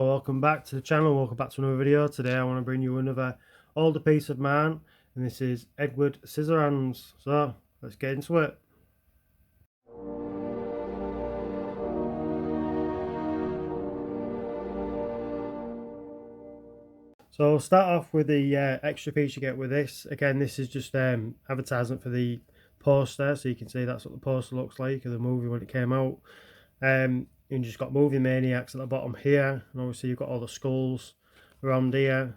Welcome back to the channel, welcome back to another video. Today I want to bring you another older piece of mine, and this is Edward Scissorhands. So let's get into it. So we'll start off with the extra piece you get with this. Again, this is just advertisement for the poster, so you can see that's what the poster looks like of the movie when it came out. You just got Movie Maniacs at the bottom here, and obviously you've got all the skulls around here.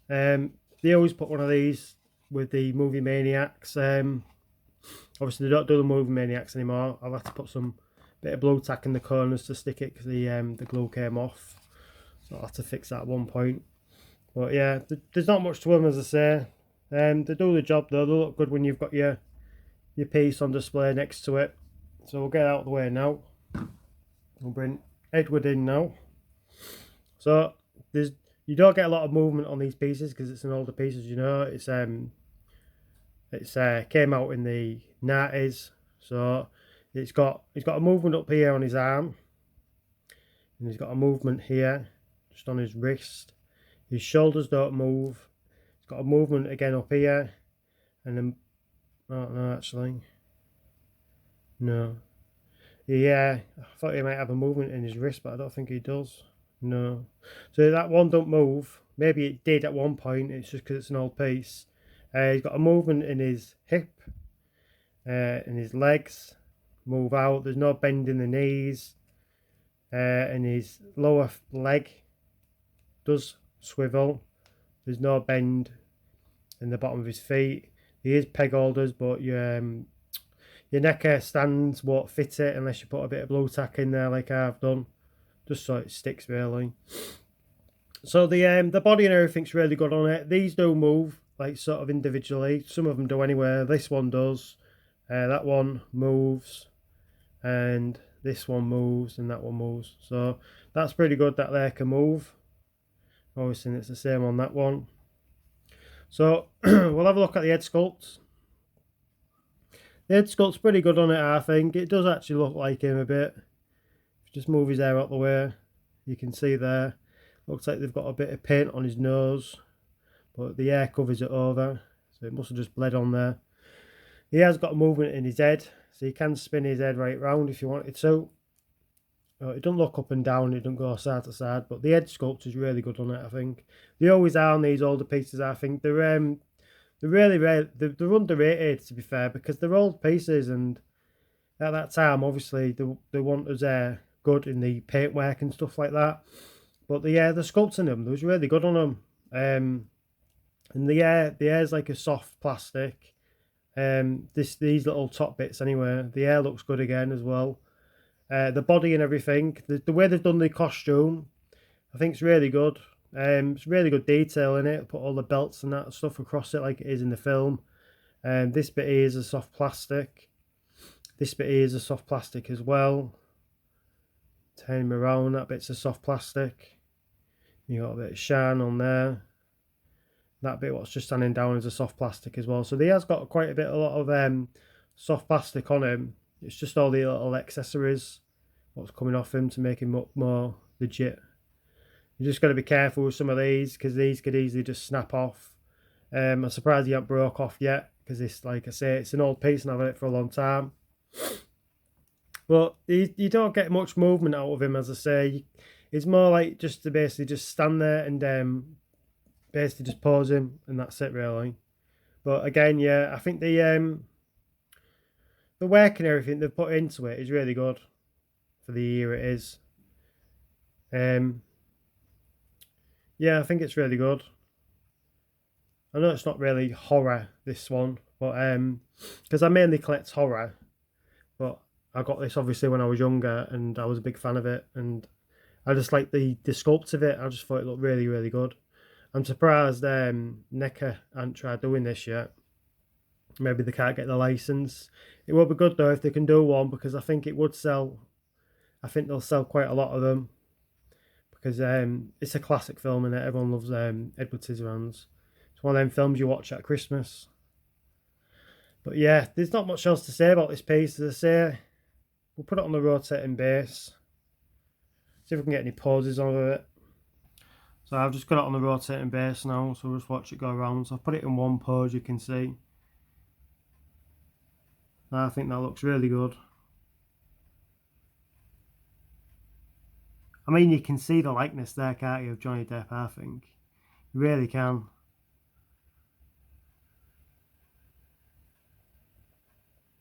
They always put one of these with the Movie Maniacs. Obviously they don't do the Movie Maniacs anymore. I've had to put some bit of blue tack in the corners to stick it because the glue came off, so I'll have to fix that at one point. But yeah, there's not much to them, as I say. They do the job though. They look good when you've got your piece on display next to it. So we'll get out of the way now. We'll bring Edward in now. So you don't get a lot of movement on these pieces because it's an older piece, as you know. It's came out in the 90s, so he's got a movement up here on his arm, and he's got a movement here just on his wrist. His shoulders don't move. He's got a movement again up here, and then no, actually no. Yeah, I thought he might have a movement in his wrist, but I don't think he does. No. So that one don't move. Maybe it did at one point. It's just because it's an old piece. He's got a movement in his hip, in his legs. Move out. There's no bend in the knees. And his lower leg does swivel. There's no bend in the bottom of his feet. He is peg holders, but your necker stands won't fit it unless you put a bit of blue tack in there like I've done, just so it sticks really. So the body and everything's really good on it. These do move like sort of individually. Some of them do anyway. This one does. That one moves, and this one moves, and that one moves. So that's pretty good that they can move. Obviously it's the same on that one. So we'll have a look at the head sculpt. The head sculpt's pretty good on it, I think. It does actually look like him a bit. Just move his hair out the way. You can see there. Looks like they've got a bit of paint on his nose, but the hair covers it over, so it must have just bled on there. He has got a movement in his head, so you can spin his head right round if you wanted to. It doesn't look up and down, it doesn't go side to side, but the head sculpt is really good on it, I think. They always are on these older pieces, I think. They're really they're underrated, to be fair, because they're old pieces, and at that time obviously they want us good in the paintwork and stuff like that. But the sculpting them, they was really good on them. And the air's like a soft plastic. These little top bits anyway. The air looks good again as well. The body and everything, the way they've done the costume, I think it's really good. It's really good detail in it. Put all the belts and that stuff across it like it is in the film. This bit here is a soft plastic. This bit here is a soft plastic as well. Turn him around, that bit's a soft plastic. You got a bit of shine on there. That bit what's just standing down is a soft plastic as well. So he has got quite a lot of soft plastic on him. It's just all the little accessories what's coming off him to make him look more legit. You just got to be careful with some of these because these could easily just snap off. I'm surprised he hasn't broke off yet because this, like I say, it's an old piece and I've had it for a long time. But you don't get much movement out of him, as I say. It's more like just to basically just stand there and basically just pose him, and that's it really. But again, yeah, I think the work and everything they've put into it is really good for the year it is. Yeah, I think it's really good. I know it's not really horror, this one, but because I mainly collect horror, but I got this obviously when I was younger and I was a big fan of it, and I just like the sculpt of it. I just thought it looked really, really good. I'm surprised NECA hadn't tried doing this yet. Maybe they can't get the license. It would be good though if they can do one, because I think it would sell. I think they'll sell quite a lot of them because it's a classic film and everyone loves Edward Scissorhands. It's one of them films you watch at Christmas. But yeah, there's not much else to say about this piece. As I say, we'll put it on the rotating base. See if we can get any poses on it. So I've just got it on the rotating base now, so we'll just watch it go around. So I've put it in one pose, you can see. I think that looks really good. I mean, you can see the likeness there, can't you, of Johnny Depp, I think. You really can.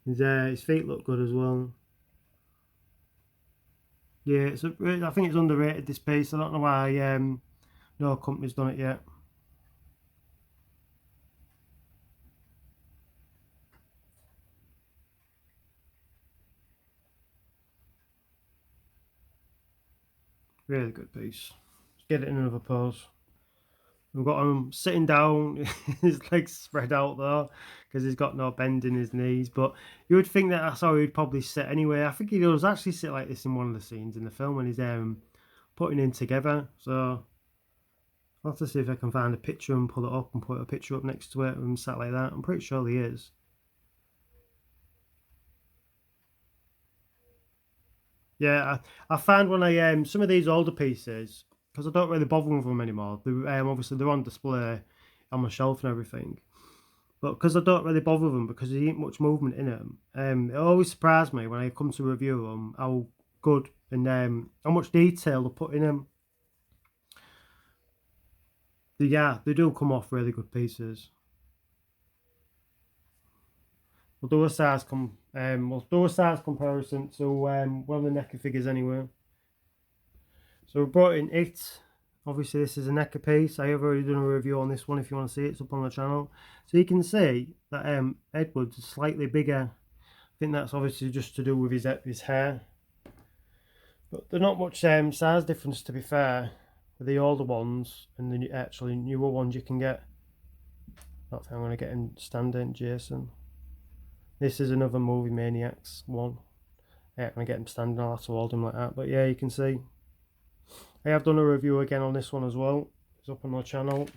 His feet look good as well. Yeah, I think it's underrated, this piece. I don't know why no company's done it yet. Really good piece. Let's get it in another pose. We've got him sitting down, his legs spread out though, because he's got no bend in his knees. But you would think that that's how he'd probably sit anyway. I think he does actually sit like this in one of the scenes in the film when he's putting in together. So I'll have to see if I can find a picture and pull it up and put a picture up next to it and sat like that. I'm pretty sure he is. Yeah, I found when I some of these older pieces, because I don't really bother with them anymore. Obviously they're on display on my shelf and everything. But because I don't really bother with them because there ain't much movement in them, it always surprised me when I come to review them how good and how much detail they put in them. Yeah, they do come off really good pieces. We'll do a size comparison to one of the NECA figures anyway. So we brought in it. Obviously, this is a NECA piece. I have already done a review on this one. If you want to see it, it's up on the channel. So you can see that Edward's is slightly bigger. I think that's obviously just to do with his hair. But there's not much size difference, to be fair, with the older ones and the actually newer ones you can get. I don't think I'm going to get him standing, Jason. This is another Movie Maniacs one. Yeah, I'm going to get him standing. I'll have to hold him like that. But yeah, you can see. I have done a review again on this one as well. It's up on my channel.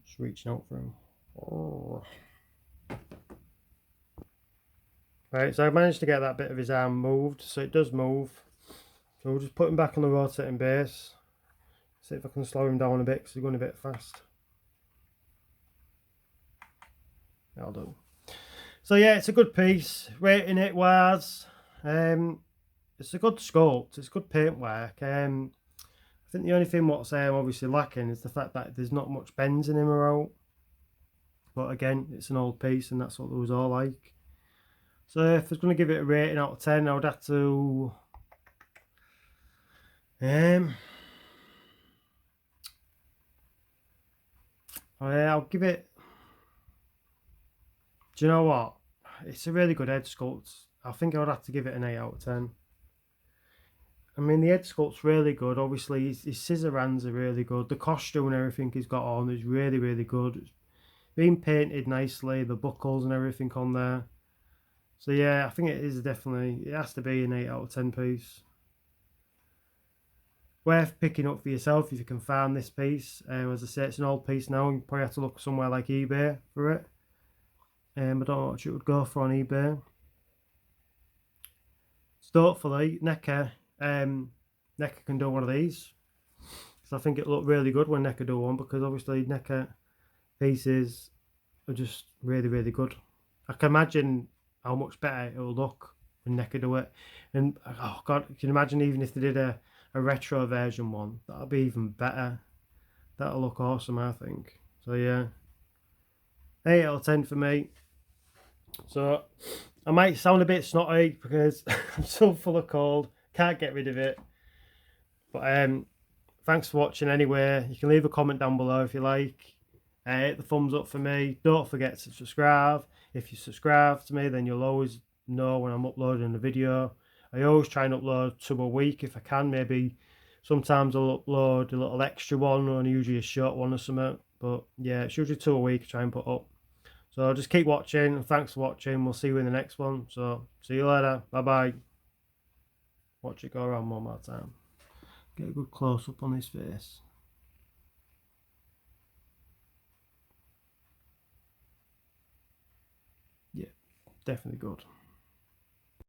Just reaching out for him. Oh. Right, so I managed to get that bit of his arm moved, so it does move. So we'll just put him back on the rotating base. See if I can slow him down a bit because he's going a bit fast. That'll do. So yeah, it's a good piece. Rating it was, it's a good sculpt. It's good paintwork. I think the only thing what's obviously lacking is the fact that there's not much bends in him or out. But again, it's an old piece and that's what it was all like. So if I was going to give it a rating out of 10, I would have to I'll give it, do you know what? It's a really good head sculpt. I think I would have to give it an 8 out of 10. I mean, the head sculpt's really good. Obviously, his scissor hands are really good. The costume and everything he's got on is really, really good. It's been painted nicely, the buckles and everything on there. So yeah, I think it is definitely, it has to be an 8 out of 10 piece. Worth picking up for yourself if you can find this piece. As I say, it's an old piece now. You probably have to look somewhere like eBay for it. I don't know what it would go for on eBay. So hopefully NECA can do one of these. So I think it'll look really good when NECA do one, because obviously NECA pieces are just really, really good. I can imagine how much better it will look when NECA do it. And oh god, can you imagine even if they did a retro version one? That'll be even better. That'll look awesome, I think. So yeah, 8 out of 10 for me. So I might sound a bit snotty because I'm so full of cold, can't get rid of it. But thanks for watching anyway. You can leave a comment down below if you like. Hit the thumbs up for me. Don't forget to subscribe. If you subscribe to me, then you'll always know when I'm uploading a video. I always try and upload 2 a week if I can. Maybe sometimes I'll upload a little extra one, or usually a short one or something. But yeah, it's usually 2 a week I try and put up. So just keep watching. Thanks for watching. We'll see you in the next one. So see you later. Bye bye. Watch it go around one more time. Get a good close up on his face. Yeah, definitely good.